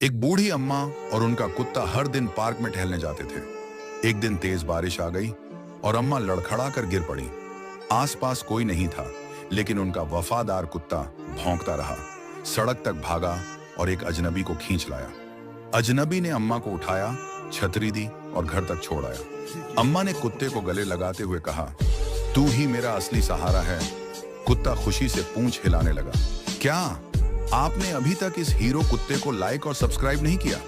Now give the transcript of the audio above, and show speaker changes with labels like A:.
A: एक बूढ़ी अम्मा और उनका कुत्ता हर दिन पार्क में टहलने जाते थे। एक दिन तेज बारिश आ गई और अम्मा लड़खड़ा कर गिर पड़ी। आसपास कोई नहीं था, लेकिन उनका वफादार कुत्ता भौंकता रहा, सड़क तक भागा और एक अजनबी को खींच लाया। अजनबी ने अम्मा को उठाया, छतरी दी और घर तक छोड़ आया। अम्मा ने कुत्ते को गले लगाते हुए कहा, तू ही मेरा असली सहारा है। कुत्ता खुशी से पूंछ हिलाने लगा। क्या आपने अभी तक इस हीरो कुत्ते को लाइक और सब्सक्राइब नहीं किया?